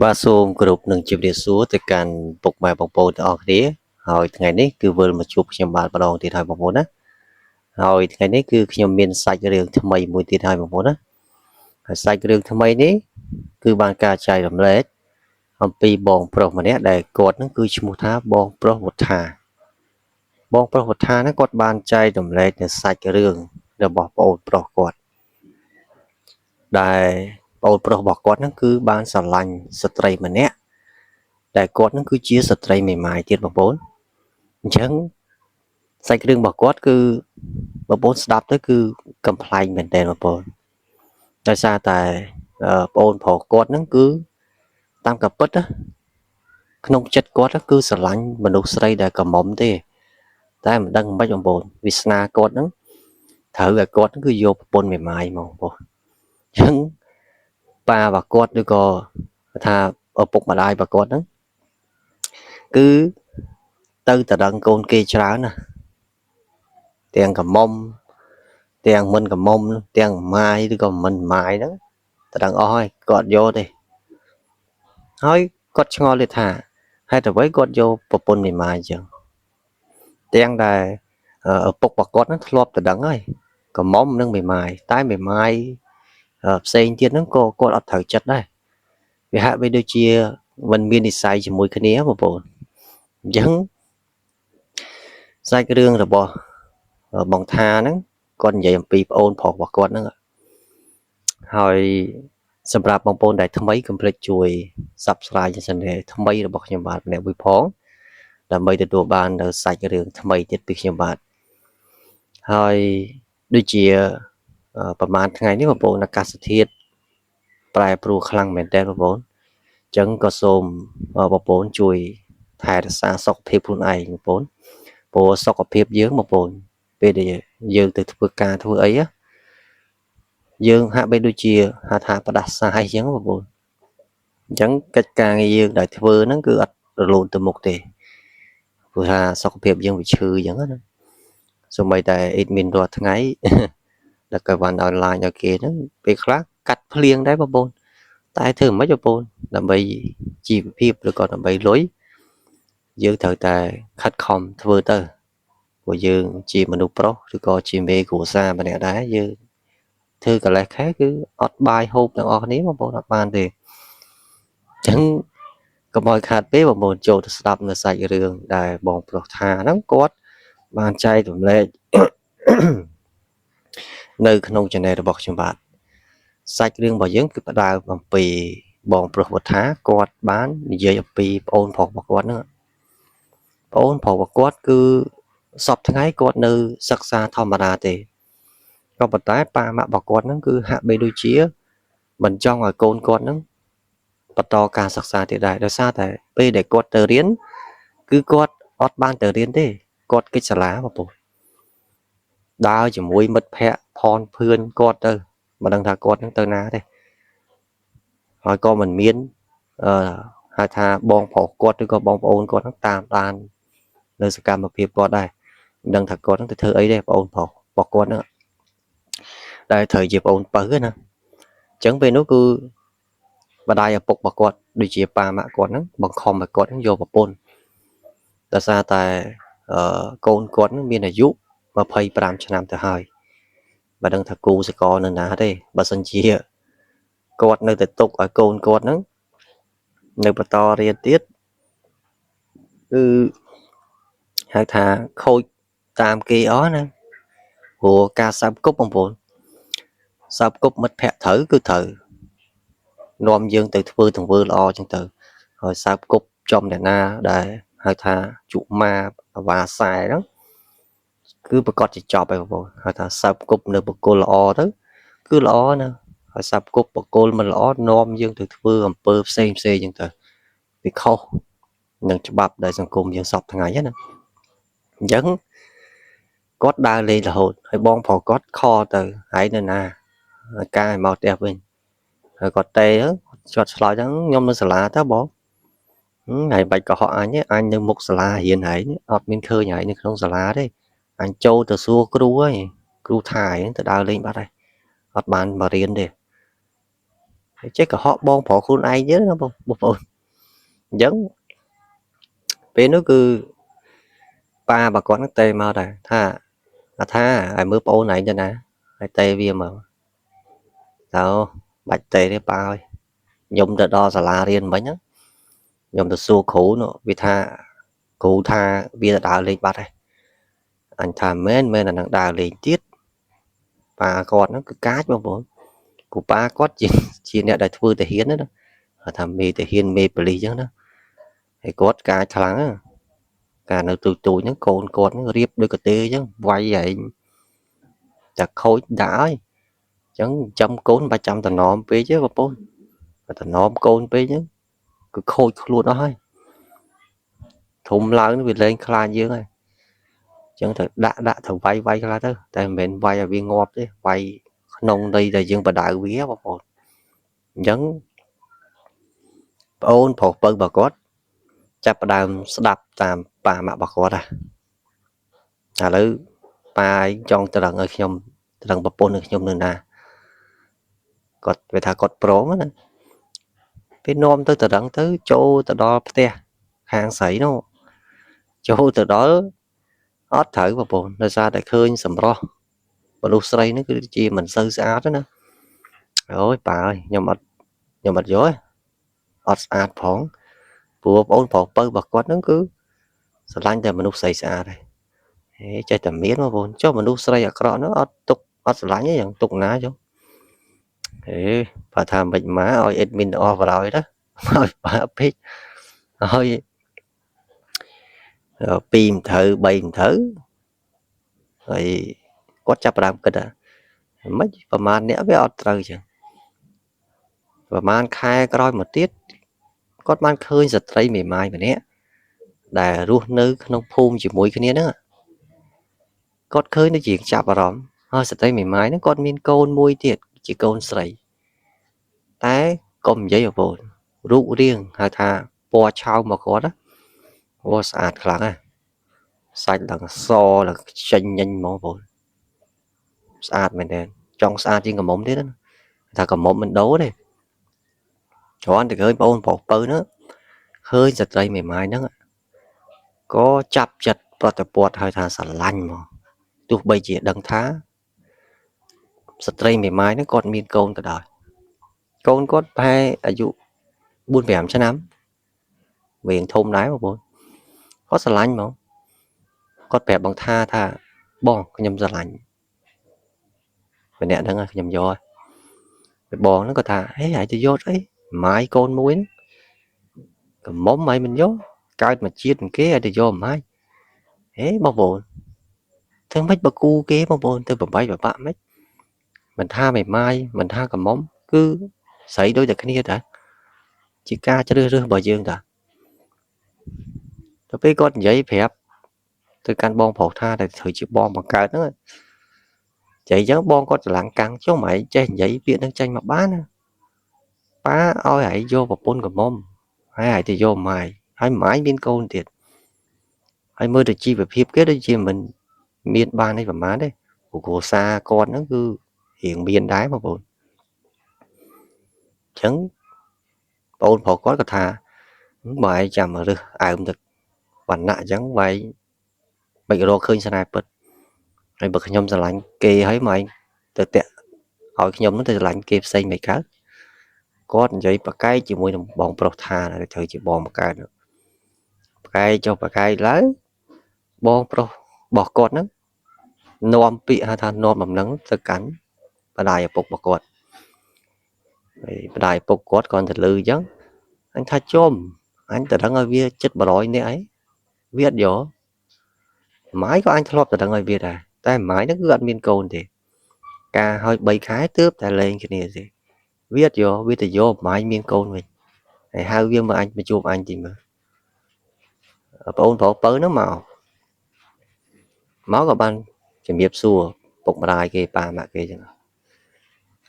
Ba xôm group nâng chìm địa số tới can bục mài bóng bồn ở kia hỏi ngày này cứ vừa mà chụp xem bạn bắt đầu thì thay bóng bồn á hỏi ngày này cứ khi miền sạch cái đường tham mây mùi thì thay bóng bồn á sạch cái đường tham mây ní cứ ban ca chạy làm lết ông pi bong pro mà nét để cột nó cứ chmua thá bong pro một thà nó cột ban chạy làm lết để sạch cái đường để bỏ bồn pro cột để bồn pro bỏ cột nó cứ ban sờ lạnh stray mà nét để cột nó cứ chia stray mềm mại tiết bóng bồn chẳng sai cái đường bảo quát cứ bảo bốn đáp tới cứ complain mình đèn bảo bốn tại sao tại bốn phổ quát nó cứ tam cặp bứt á không chất quát nó cứ sờ lạnh mình đục sấy để cầm mỏng thế tại mình đang bắt bảo bốn vì sna quát nó thử là quát nó cứ vô bốn mềm mại mà bốn chẳng ba và quát đứa co tha ở bụng mà ai và quát nó cứ tư từ đằng côn kia cháo nè tiền cầm mông tiền mình cầm mông tiền mai đứa còn mình mai đó ta đang oi gọt vô đi hỏi gọt ngon liệt hả hay là với gọt vô bột bồn mềm mại chứ tiếng đây ở bột bạc gọt nó lọp từ đắng ấy còn móng nó mềm mại tái mềm mại xây tiên nó có ở thử chất đây vì hạ với đôi chia mình miên đi xài chỉ mùi cái nế một bộ vẫn sai cái đường rồi bỏ bằng tha nó con vậy bị ôn phọt bạc gọt nó hỏiสำหรับบางคนได้ทำไมคอมเพล็กช่วย subscribe cho kênh nàyทำไมเราบอกยังบาทเนี่ยวิพงដើម្បីទទួលបាននៅសាច់រឿងថ្មីទៀតពីខ្ញុំបាទហើយដូចជាប្រហែលថ្ងៃនេះបងប្អូនអាកាសធាតុប្រែប្រួលខ្លាំងមែនតើបងប្អូនអញ្ចឹងក៏សូមបងប្អូនជួយថែរក្សាសុខភាពខ្លួនឯងបងប្អូនព្រោះសុខភាពយើងបងប្អូនពេលដែលយើងទៅធ្វើការធ្វើអីយើងហាក់បីដូចជាហៅថាផ្ដាសាយអញ្ចឹងបងប្អូនអញ្ចឹងកិច្ចការងារយើងដែលធ្វើហ្នឹងគឺអត់រលូនទៅមុខទេព្រោះថាសុខភាពយើងវាឈឺអញ្ចឹងណាសូម្បីតែ admin រាល់ថ្ងៃដែលក៏បានអនឡាញឲ្យគេហ្នឹងពេលខ្លះកាត់ភ្លៀងដែរបងប្អូនតែធ្វើមិនបងប្អូនដើម្បីជីវភាពឬក៏ដើម្បីលុយយើងត្រូវតែខិតខំធ្វើទៅព្រោះយើងជាមនុស្សប្រុសឬក៏ជាមេគ្រួសារម្នាក់ដែរយើងធ្វើកលេសខែគឺអត់បាយហូបទាំងអស់គ្នាបងប្អូនអត់បានទេអញ្ចឹងកុំឲ្យខាតពេកបងប្អូនចូលទៅស្ដាប់នៅសាច់រឿងដែលបងប្រុសថាហ្នឹងគាត់បានចែករំលែកនៅក្នុង channel របស់ខ្ញុំបាទសាច់រឿងរបស់យើងគឺផ្ដើមអំពីបងប្រុសវុធាគាត់បាននិយាយអំពីប្អូនប្រុសរបស់គាត់ហ្នឹងប្អូនប្រុសរបស់គាត់គឺសពថ្ងៃគាត់នៅសិក្សាធម្មតាទេក៏ប៉ុន្តែប៉ាម៉ាក់របស់គាត់ហ្នឹងគឺហាក់បីដូចជាមិនចង់ឲ្យកូនគាត់ហ្នឹងបន្តការសិក្សាទៀតដែរដោយសារតែពេលដែលគាត់ទៅរៀនគឺគាត់អត់បានទៅរៀនទេគាត់កិច្ចសាលាបងប្អូនដើរជាមួយមិត្តភ័ក្តិផនភឿនគាត់ទៅមិនដឹងថាគាត់នឹងទៅណាទេហើយក៏មិនមានហៅថាបងប្រុសគាត់ឬក៏បងប្អូនគាត់នឹងតាមដាននៅសកម្មភាពគាត់ដែរមិនដឹងថាគាត់នឹងទៅធ្វើអីទេបងប្អូនប្រុសរបស់គាត់ហ្នឹងដែលត្រូវជាបងប្អូនពៅណាអញ្ចឹងពេលនោះគឺម្ដាយឪពុករបស់គាត់ដូចជាប៉ាម៉ាក់គាត់ហ្នឹងបង្ខំឲ្យគាត់ហ្នឹងយកប្រពន្ធដោយសារតែកូនគាត់ហ្នឹងមានអាយុ25ឆ្នាំទៅហើយបើដឹងថាគូសកលនៅណាទេបើសិនជាគាត់នៅតែទុកឲ្យកូនគាត់ហ្នឹងនៅបន្តរៀនទៀតគឺហៅថាខូចតាមគេអស់ណាព្រោះការសាប់គប់បងប្អូនសាប់គប់មិត្តភ័ក្តិត្រូវគឺត្រូវនាំយើងទៅធ្វើទង្វើល្អចឹងទៅហើយសាប់គប់ចំអ្នកណាដែលហៅថាជក់ម៉ាអាវ៉ាសែហ្នឹងគឺប្រកាសជាចប់ហើយបងប្អូនហៅថាសាប់គប់នៅបកគលល្អទៅគឺល្អណាហើយសាប់គប់បកគលមិនល្អនាំយើងទៅធ្វើអំពើផ្សេងចឹងទៅវាខុសនឹងច្បាប់ដែលសង្គមយើងសពថ្ងៃណាអញ្ចឹងគាត់ដើរលេងរហូតហើយបងប្រុសគាត់ខទៅហើយនៅណាកាយមកផ្ទះវិញហើយគាត់ទេគាត់ឆ្លើយថាខ្ញុំនៅសាលាតើបងហើយបាច់កុហកអញនៅមុខសាលារៀនហើយអត់មានឃើញហើយនៅក្នុងសាលាទេអញចូលទៅសួរគ្រូហើយគ្រូថាហើយទៅដើរលេងបាត់ហើយអត់បានមករៀនទេ chết cả họ bon phỏ khuôn ai nhớ nó bon giống bên nó cứ bà con nó tê mà đây tha ai mới ô này cho nè ai tê vì mà đâu bạch tê đấy ba ơi dùng từ đo xà la riêng mấy nhá dùng từ xua khổ nó vì cụ tha vì đào lên bắt này anh thà mến là đang đào lên tiết bà con nó cứ cá cho bố của ba có chỉ nè đại thư thể hiến đó thầm mê thể hiến mê beli chứ đó thì có cá thằng cả nó tụi những con nó riệp đôi cái tê chứ vay vậy chặt khối đã ấy chẳng trăm cốn 300 tần nóm phí chứ bố tần nóm côn phí chứ cứ khôi luôn đó thôi thùng lớn nó bị lên khai dương này chẳng thật đã thằng vay ra đó tại mình vay ở viên ngọt đấy vay nông đây là dương bà đại vía bố vẫn ôn phổ bơ bà cốtចាប់ផ្ដើមស្ដាប់តាមប៉ាម៉ាក់របស់គាត់ឥឡូវប៉ាចង់ត្រឹងឲ្យខ្ញុំត្រឹងប្រពន្ធឲ្យខ្ញុំនឹងណាគាត់វាថាគាត់ព្រមណាពេលនាំទៅត្រឹងទៅចូលទៅដល់ផ្ទះខាងស្រីនោះចូលទៅដល់អត់ត្រូវប្រពន្ធដោយសារតែឃើញសម្រស់មនុស្សស្រីនេះគឺជាមិនសូវស្អាតណាអូយប៉ាអើយខ្ញុំអត់យល់អត់ស្អាតផងព្រោះបងប្អូនប្រុសពៅរបស់គាត់ហ្នឹងគឺស្រឡាញ់តែមនុស្សស្រីស្អាតទេចេះតែមានបងប្អូនចុះមនុស្សស្រីអាក្រក់នោះអត់ស្រឡាញ់ទេយ៉ាងទុកណាចុះបើថាមិនមកឲ្យ admin អស់បរោយណាឲ្យប៉ាពេកឲ្យ2មិនត្រូវ3មិនត្រូវហើយគាត់ចាប់ផ្ដើមគិតមិនប្រហែលអ្នកវាអត់ត្រូវចឹងប្រហែលខែក្រោយមកទៀតគាត់បានឃើញស្ត្រីមេម៉ាយម្នាក់ដែលរស់នៅក្នុងភូមិជាមួយគ្នាហ្នឹងគាត់ឃើញដូចជាចាប់អារម្មណ៍ហើយស្ត្រីមេម៉ាយហ្នឹងគាត់មានកូនមួយទៀតជាកូនស្រីតែកុំនិយាយបងប្អូនរូបរាងហៅថាពណ៌ឆោមមកគាត់អូស្អាតខ្លាំងណាស់សាច់ឡើងសឡើងចេញញញហ្មងបងប្អូនស្អាតមែនទេចង់ស្អាតជាងកមុំទៀតណាថាកមុំមិនដូរទេគ្រាន់តែឃើញបងប្អូនប្រុសពៅហ្នឹងឃើញស្ត្រីមេម៉ាយហ្នឹងក៏ចាប់ចិត្តប្រតិព័ទ្ធហៅថាស្រឡាញ់ហ្មងទោះបីជាដឹងថាស្ត្រីមេម៉ាយហ្នឹងគាត់មានកូនក៏ដោយកូនគាត់ប្រហែលអាយុ 4-5 ឆ្នាំវាងធំដែរបងប្អូនគាត់ស្រឡាញ់ហ្មងគាត់ប្រាប់បងថាបងខ្ញុំស្រឡាញ់ម្នាក់ហ្នឹងខ្ញុំយកហើយបងហ្នឹងគាត់ថាហេហើយទៅយកអីម៉ាយកូនមួយកំមុំហើយមិនយកកើតមកជាតិគេឲ្យទៅយកម៉ាយហេបងប្អូនធ្វើម៉េចបើគូគេបងប្អូនទៅប្របាយប្របាក់ម៉េចមិនថាមេម៉ាយមិនថាកំមុំគឺស្រីដូចតែគ្នាតាជាការជ្រើសរើសរបស់យើងតាទៅពេលគាត់និយាយប្រាប់ទៅកាន់បងប្រុសថាតែត្រូវជាបងបង្កើតហ្នឹងចៃចឹងបងគាត់ច្រឡំកាំងចុះមិនចេះនិយាយពាក្យហ្នឹងចេញមកបានណាប៉ាឲ្យឯងយកប្រពន្ធកំមុំហើយឯងទៅយកម៉ាយហើយម៉ាយមានកូនទៀតហើយមើលទៅជីវភាពគេដូចជាមិនមានបានអីប្រហែលទេព្រោះគ្រួសារគាត់ហ្នឹងគឺរៀងមានដែរបងប្អូនអញ្ចឹងបងប្រុសគាត់ក៏ថាបើឯងចាំរើសអើមទឹកវណ្ណៈអញ្ចឹងបើឯងមិនរកឃើញស្នេហ៍ពិតហើយបើខ្ញុំស្រឡាញ់គេហើយមកឯងទៅតាក់ឲ្យខ្ញុំនឹងទៅស្រឡាញ់គេផ្សេងមិនកើតគាត់និយាយប្រកែកជាមួយនឹងបងប្រុសថាត្រូវជាបងបង្កើតប្រកែកចុះប្រកែកឡើងបងប្រុសរបស់គាត់ហ្នឹងនាំពាក្យហៅថានាំដំណឹងទៅកាន់ម្ដាយឪពុករបស់គាត់ហើយម្ដាយឪពុកគាត់គាត់ទៅលឺអញ្ចឹងអញថាជុំអញទៅដឹងឲ្យវាចិត្ត100នាក់អីវាអត់យកម៉ាយក៏អញធ្លាប់ទៅដឹងឲ្យវាដែរតែម៉ាយហ្នឹងគឺអត់មានកូនទេការឲ្យ3ខែទើបតែលែងគ្នាទេវាអត់យកវាទៅយកម៉ាយមានកូនវិញហើយហៅវាមកអញមកជួបអញទីមើលបងអូនប្រុសពៅហ្នឹងមកក៏បានជំរាបសួរពុកម្ដាយគេប៉ាម៉ាក់គេចឹង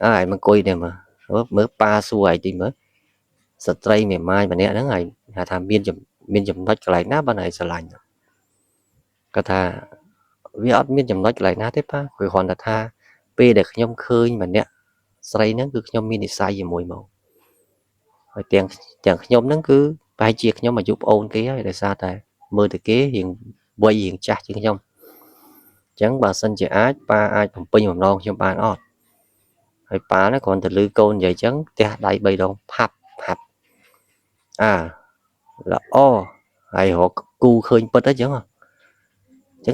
ហើយមកអង្គុយនេះមើលប៉ាសួរឯងទីមើលស្ត្រីមេម៉ាយម្នាក់ហ្នឹងហើយថាមានចំណុចកន្លែងណាបានឯងស្រឡាញ់គាត់ថាវាអត់មានចំណុចកន្លែងណាទេប៉ាគ្រាន់តែថាពេលដែលខ្ញុំឃើញម្នាក់ស្រីហ្នឹងគឺខ្ញុំមាននិស្ស័យជាមួយមក ហើយទាំងខ្ញុំហ្នឹងគឺប្រហែលជាខ្ញុំអាយុប្អូនគេហើយដោយសារតែមើលទៅគេរៀងវ័យរៀងចាស់ជាងខ្ញុំអញ្ចឹងបើសិនជាអាចប៉ាអាចបំពេញបំណងខ្ញុំបានអត់ហើយប៉ាហ្នឹងគ្រាន់តែលឺកូននិយាយអញ្ចឹងផ្ទះដៃ3ដងផាប់ល្អហើយរកគូឃើញពិតអញ្ចឹង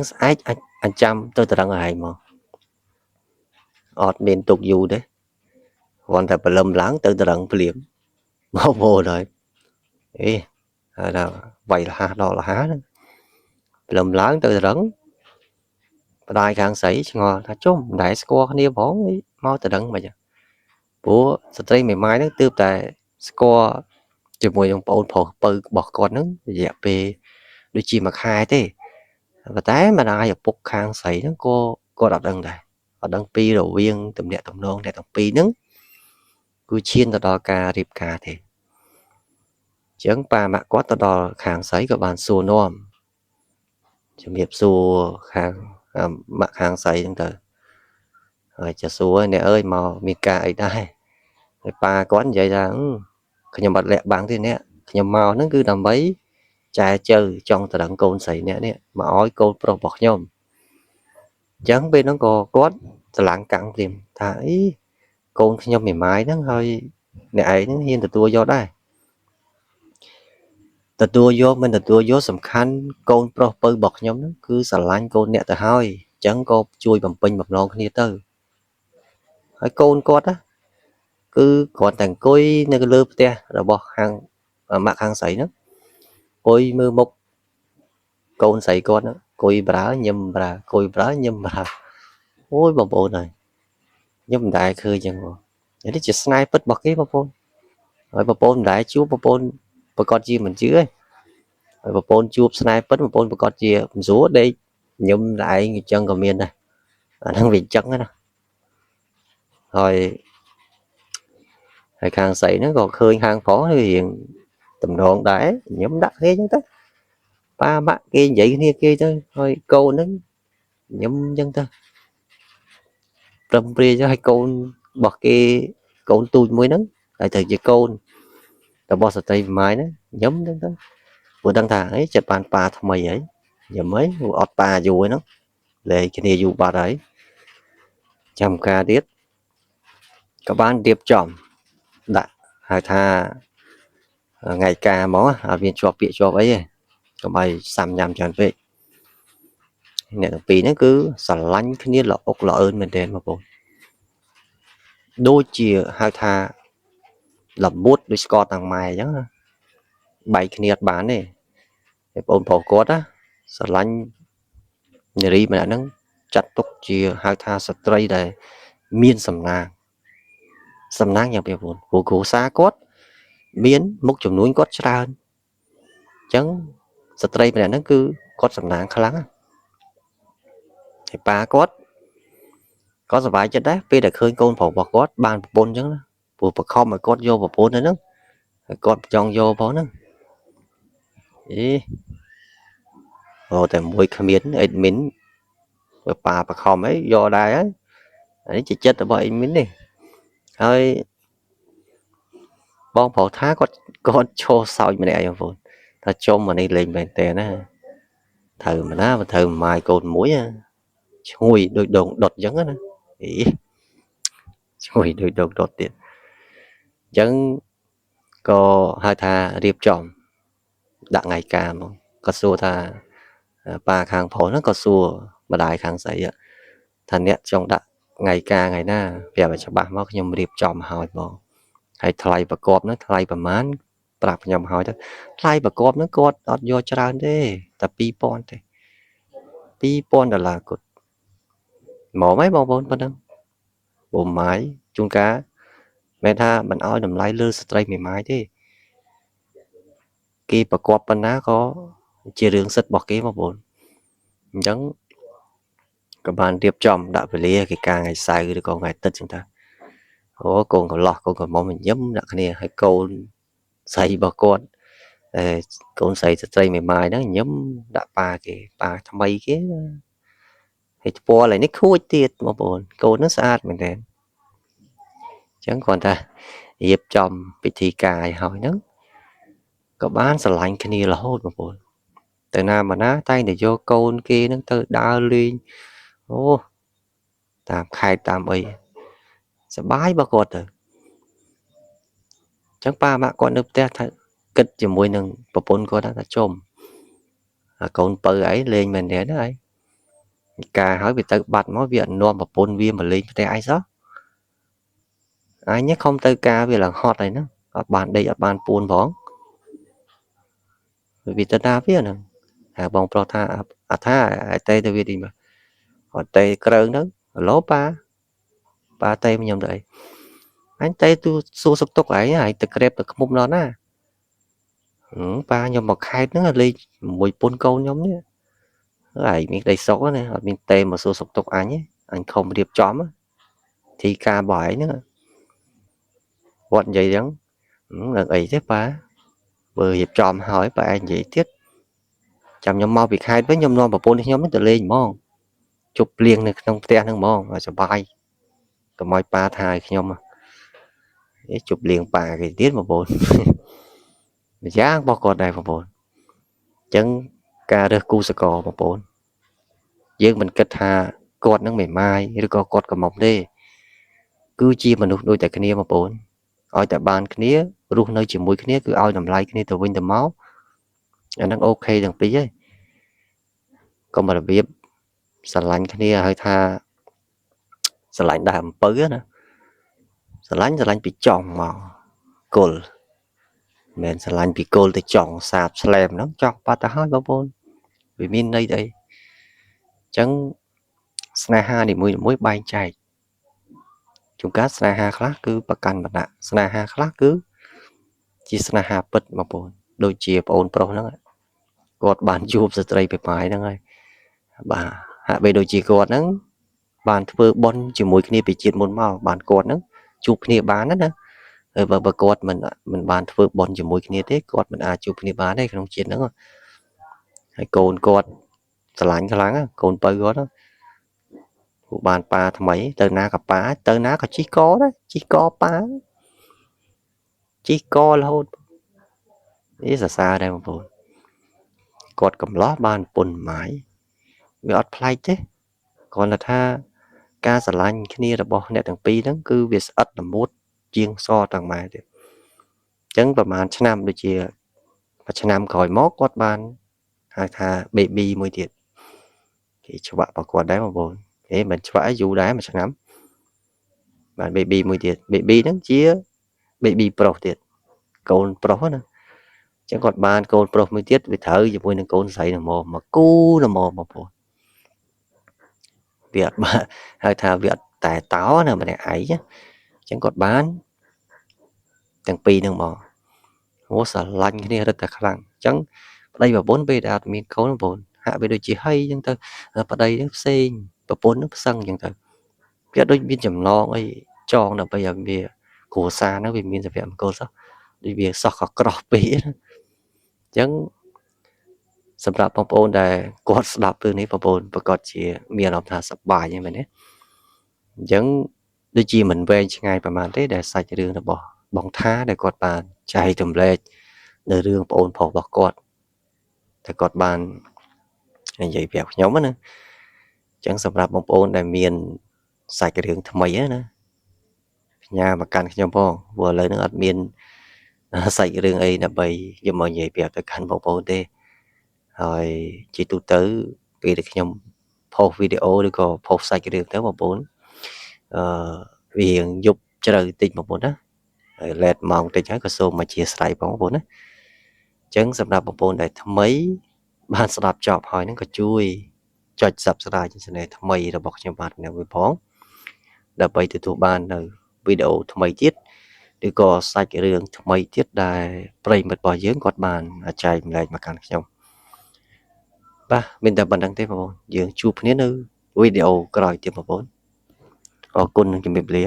ស្អែកអញ្ចាំទៅត្រឹងហើយមកអត់មានទុកយូរទេគ្រាន់តែព្រលឹមឡើងទៅត្រឹងភ្លាមមកពោលហើយហើយថាវាយលះដល់លះហ្នឹងព្រលឹមឡើងទៅត្រឹងម្ដាយខាងស្រីឆ្ងល់ថាជុំមិនដែលស្គាល់គ្នាផងមកត្រឹងមិនព្រោះស្ត្រីមេម៉ាយហ្នឹងទើបតែស្គាល់ជាមួយនឹងបងប្អូនប្រុសពៅរបស់គាត់ហ្នឹងរយៈពេលដូចជាមួយខែទេប៉ុន្តែម្ដាយឪពុកខាងស្រីហ្នឹងក៏គាត់អត់ដឹងដែរអត់ដឹងពីរវាងទំនាក់ទំនងអ្នកទាំងពីរហ្នឹងគឺឈានទៅដល់ការរៀបការទេអញ្ចឹងប៉ាម៉ាក់គាត់ទៅដល់ខាងស្រីក៏បានសួរនាំជំរាបសួរខាងម៉ាក់ខាងស្រីហ្នឹងទៅហើយចាសួរអ្នកអើយមកមានការអីដែរហើយប៉ាគាត់និយាយថាខ្ញុំអត់លាក់បាំងទេអ្នកខ្ញុំមកហ្នឹងគឺដើម្បីចែជើចង់ត្រឹងកូនស្រីអ្នកនេះមកឲ្យកូនប្រុសរបស់ខ្ញុំអញ្ចឹងពេលហ្នឹងក៏គាត់ស្រឡាំងកាំងព្រាមថាកូនខ្ញុំមេម៉ាយហ្នឹងហើយអ្នកឯងហ្នឹងហ៊ានទទួលយកដែរទទួលយកមិនទទួលយកសំខាន់កូនប្រុសពៅរបស់ខ្ញុំហ្នឹងគឺស្រឡាញ់កូនអ្នកទៅហើយអញ្ចឹងក៏ជួយបំពេញបំណងគ្នាទៅហើយកូនគាត់ណាគឺគ្រាន់តែអង្គុយនៅលើផ្ទះរបស់ខាងម៉ាក់ខាងស្រីហ្នឹងអង្គុយមើលមុខកូនស្រីគាត់ហ្នឹងអង្គុយប្រើញឹមប្រើអង្គុយប្រើញឹមប្រើអូយបងប្អូនហើយខ្ញុំមិនដែលឃើញចឹងបងនេះជាស្នេហ៍ពិតរបស់គេបងប្អូនហើយបងប្អូនមិនដែលជួបបងប្អូនប្រកាសជាមិនជឿទេហើយបងប្អូនជួបស្នេហ៍ពិតបងប្អូនប្រកាសជាមិនស្រួលដេកញឹមតែឯងអញ្ចឹងក៏មានដែរអាហ្នឹងវាអញ្ចឹងណាហើយខាងស្រីហ្នឹងក៏ឃើញខាងប្រុសរៀងតំណងដែរញឹមដាក់គេអញ្ចឹងទៅប៉ាម៉ាក់គេនិយាយគ្នាគេទៅហើយកូនហ្នឹងញឹមអញ្ចឹងទៅព្រមព្រៀងទៅឲ្យកូនរបស់គេកូនទូចមួយហ្នឹងហើយទៅជាកូនរបស់ស្ត្រីម៉ាយហ្នឹងញឹមអញ្ចឹងទៅព្រោះដឹងថាចិត្តបានប៉ាថ្មីហើយញឹមហើយអត់ប៉ាយូរហ្នឹងលែងគ្នាយូរបាត់ហើយចាំការទៀតក៏បានរៀបចំដាក់ហៅថាថ្ងៃការមកអត់មានជាប់ពាក្យជាប់អីទេកុំឲ្យសាំញ៉ាំច្រើនពេកអ្នកទាំងពីរហ្នឹងគឺស្រឡាញ់គ្នាល្អអុកល្អអឿនមែនទែនបងប្អូនដូចជាហៅថាលមុតដូចស្ករតាំងម៉ែអញ្ចឹងបែកគ្នាអត់បានទេហើយបងប្រុសគាត់ណាស្រឡាញ់នារីម្នាក់ហ្នឹងចាត់ទុកជាហៅថាស្ត្រីដែលមានសំណាងយ៉ាងពីបងប្អូនព្រោះគ្រួសារគាត់មានមុខចំនួនគាត់ច្រើនអញ្ចឹងស្ត្រីម្នាក់ហ្នឹងគឺគាត់សំណាងខ្លាំងហើយប៉ាគាត់ក៏សប្បាយចិត្តដែរពេលដែលឃើញកូនប្រុសរបស់គាត់បានប្រពន្ធអញ្ចឹងណាព្រោះបខំឲ្យគាត់យកប្រពន្ធហ្នឹងហើយគាត់ចង់យកផងហ្នឹងតែមួយគ្មានអេដមីនប៉ាបខំអីយកដែរហើយអានេះជាចិត្តរបស់អេដមីននេះហើយបងប្រុសថាគាត់ឈោសោចម្នាក់បងប្អូនថាចុំអានេះលេងមែនតើណាត្រូវមិនណាបើត្រូវម៉ាយកូនមួយឈ្ងុយដូចដងដុតអញ្ចឹងណាឈ្ងុយដូចដងដុតទៀតអញ្ចឹងក៏ហៅថារៀបចំដាក់ថ្ងៃការមកក៏សួរថាប៉ាខាងប្រុសហ្នឹងក៏សួរម្ដាយខាងស្រីថាអ្នកចង់ដាក់ថ្ងៃការថ្ងៃណាប្រាប់ឲ្យច្បាស់មកខ្ញុំរៀបចំឲ្យបងហើយថ្លៃប្រកបហ្នឹងថ្លៃប្រមាណប្រាប់ខ្ញុំឲ្យទៅថ្លៃប្រកបហ្នឹងគាត់អត់យកច្រើនទេតែ2000ទេ$2000គាត់មកហីបងប្អូនប៉ុណ្ណឹងបងម៉ាយជួនកាលមិនថាមិនឲ្យតម្លៃលើស្ត្រីមេម៉ាយទេគេប្រកបប៉ុណ្ណាក៏ជារឿងសិទ្ធិរបស់គេបងប្អូនអញ្ចឹងក៏បានរៀបចំដាក់វេលាគេការថ្ងៃសៅរ៍ឬក៏ថ្ងៃអាទិត្យចឹងទៅកូនកន្លោះកូនក្រមុំញឹមដាក់គ្នាហើយកូនស្រីរបស់គាត់កូនស្រីស្ត្រីមេម៉ាយហ្នឹងញឹមដាក់ប៉ាគេប៉ាថ្មីគេហើយពណ៌ឡើយនេះខូចទៀតបងប្អូនកូនហ្នឹងស្អាតមែនតើអញ្ចឹងគ្រាន់តែ រៀបចំពិធីការឲ្យហើយហ្នឹងក៏បានស្រឡាញ់គ្នារហូតបងប្អូនទៅណាមកណាតែងតែយកកូនគេហ្នឹងទៅដើរលេងអូតាមខេត្តតាមអីសប្បាយបើគាត់ទៅអញ្ចឹងប៉ាម៉ាក់គាត់នៅផ្ទះថាគិតជាមួយនឹងប្រពន្ធគាត់ថាចុំកូនពៅអីលេងមែនទេណាអីការហើយវាទៅបាត់មកវាអត់នាំប្រពន្ធវាមកលេងផ្ទះអីសោះអញខំទៅការវាឡើងហត់ហើយហ្នឹងអត់បានដេកអត់បានពួនផងវាទៅណាវាហ្នឹងហើយបងប្រុសថាអត់ថាឲ្យតេទៅវាទីមកអត់តេក្រើងទៅហឡូប៉ាតេខ្ញុំទៅអីអញតេទូសួរសុខទុក្ខឯងហើយទៅក្រេបទៅខ្មុំដល់ណាប៉ាខ្ញុំមកខេតហ្នឹងលេងជាមួយពុនកូនខ្ញុំនេះហើយមានក្តីសុខណាអត់មានតេមកសួរសុខទុក្ខអញខំរៀបចំទីការរបស់ឯងហ្នឹងគាត់និយាយចឹងនឹងអីទេប៉ាបើរៀបចំហើយប៉ាឯងនិយាយទៀតចាំខ្ញុំមកពីខេត្តវិញខ្ញុំនាំប្រពន្ធខ្ញុំទៅលេងហ្មងជប់លៀងនៅក្នុងផ្ទះហ្នឹងហ្មងឲ្យសុបាយកុំឲ្យប៉ាថាឲ្យខ្ញុំជប់លៀងប៉ាគេទៀតបងប្អូនម្យ៉ាងរបស់គាត់ដែរបងប្អូនអញ្ចឹងការរើសគូសកលបងប្អូនយើងមិនគិតថាគាត់នឹងមិនម៉ាយឬក៏គាត់កំមុំទេគឺជាមនុស្សដូចតែគ្នាបងប្អូនឲ្យតែបានគ្នារស់នៅជាមួយគ្នាគឺឲ្យតម្លៃគ្នាទៅវិញទៅមកអាហ្នឹងអូខេទាំងពីរហើយកុំរបៀបស្រឡាញ់គ្នាហើយថាស្រឡាញ់ដែរអំពៅណាស្រឡាញ់ពីចង់មកគល់មិនស្រឡាញ់ពីគល់ទៅចង់សាបស្លែមហ្នឹងចង់បាត់ទៅហើយបងប្អូនវាមានន័យអីអញ្ចឹងស្នេហានីមួយបែងចែកជួនកាលស្នេហាខ្លះគឺប្រកាន់បណ្ណៈស្នេហាខ្លះគឺជាស្នេហាពិតបងប្អូនដូចជាប្អូនប្រុសហ្នឹងគាត់បានជួបស្ត្រីបេម៉ាយហ្នឹងហើយបាទហាក់បីដូចជាគាត់ហ្នឹងបានធ្វើបុណ្យជាមួយគ្នាពីជាតិមុនមកបានគាត់ហ្នឹងជួបគ្នាបានណាហើយបើគាត់មិនបានធ្វើបុណ្យជាមួយគ្នាទេគាត់មិនអាចជួបគ្នាបានទេក្នុងជាតិហ្នឹងហើយកូនគាត់ស្រឡាញ់ខ្លាំងកូនបើគាត់ពួកបានប៉ាថ្មីទៅណាក៏ប៉ាទៅណាក៏ជីកកដែរជីកកប៉ាជីកករហូតនេះសរសើរដែរបងប្អូនគាត់កំឡោះបានពុនម៉ាយវាអត់ប្លែកទេគ្រាន់តែថាការស្រឡាញ់គ្នារបស់អ្នកទាំងពីរហ្នឹងគឺវាស្អិតល្មួតជាងសទាំងម៉ែទៀតអញ្ចឹងប្រហែលឆ្នាំដូចជាមួយឆ្នាំក្រោយមកគាត់បានហៅថា baby មួយទៀតគេច្បាក់របស់គាត់ដែរបងប្អូនមិនច្បាក់យូរដែរមួយឆ្នាំបាន baby មួយទៀត baby ហ្នឹងជា baby ប្រុសទៀតកូនប្រុសណាចឹងគាត់បានកូនប្រុសមួយទៀតវាត្រូវជាមួយនឹងកូនស្រីល្មមមកគូល្មមបងប្អូនវាអត់បានហៅថាវាអត់តែតោណាម្នាក់ឯងចឹងគាត់បានទាំងពីរហ្នឹងមកអូស្រឡាញ់គ្នារឹតតែខ្លាំងចឹងប្តីប្រពន្ធពេលដែលអត់មានកូនបងប្អូនហាក់បីដូចជាហីចឹងទៅប្តីហ្នឹងផ្សេងប្រពន្ធហ្នឹងផ្សឹងចឹងទៅវាដូចមានចំណងអីចងដើម្បីឲ្យវាគ្រួសារហ្នឹងវាមានសុភមង្គលសោះដូចវាសោះក៏ក្រោះពេកអញ្ចឹងសម្រាប់បងប្អូនដែលគាត់ស្ដាប់រឿងនេះបងប្អូនប្រកាសជាមានអារម្មណ៍ថាសប្បាយហ្នឹងមែនទេអញ្ចឹងដូចជាមិនវែងឆ្ងាយប្រហែលទេដែលសាច់រឿងរបស់បងថាដែលគាត់បានចែករំលែកនៅរឿងប្អូនប្រុសរបស់គាត់តែគាត់បាននិយាយប្រាប់ខ្ញុំណាអញ្ចឹងសម្រាប់បងប្អូនដែលមានសាច់រឿងថ្មីណាផ្ញើមកកាន់ខ្ញុំផងព្រោះឥឡូវនេះអត់មានសាច់រឿងអីដើម្បីយកមកនិយាយប្រាប់ទៅកាន់បងប្អូនទេហើយជាទូទៅពេលដែលខ្ញុំផុសវីដេអូឬក៏ផុសសាច់រឿងទៅបងប្អូនវាយប់ជ្រៅតិចបងប្អូនណាហើយឡេតម៉ោងតិចហើយក៏សូមអធិស្ឋានបងប្អូនណាអញ្ចឹងសម្រាប់បងប្អូនដែលថ្មីបានស្ដាប់ចប់ហើយហ្នឹងក៏ជួយចុច Subscribe trên channel ថ្មីរបស់ខ្ញុំបាទនៅវិញផងដើម្បីទទួលបាននៅវីដេអូថ្មីទៀតឬក៏សាច់រឿងថ្មីទៀតដែលប្រិយមិត្តរបស់យើងគាត់បានចែកម្លែកមកកាន់ខ្ញុំបាទមានតែប៉ុណ្្នឹងទេបងប្អូនយើងជួបគ្នានៅវីដេអូក្រោយទៀតបងប្អូនអរគុណនិងជម្រាបលា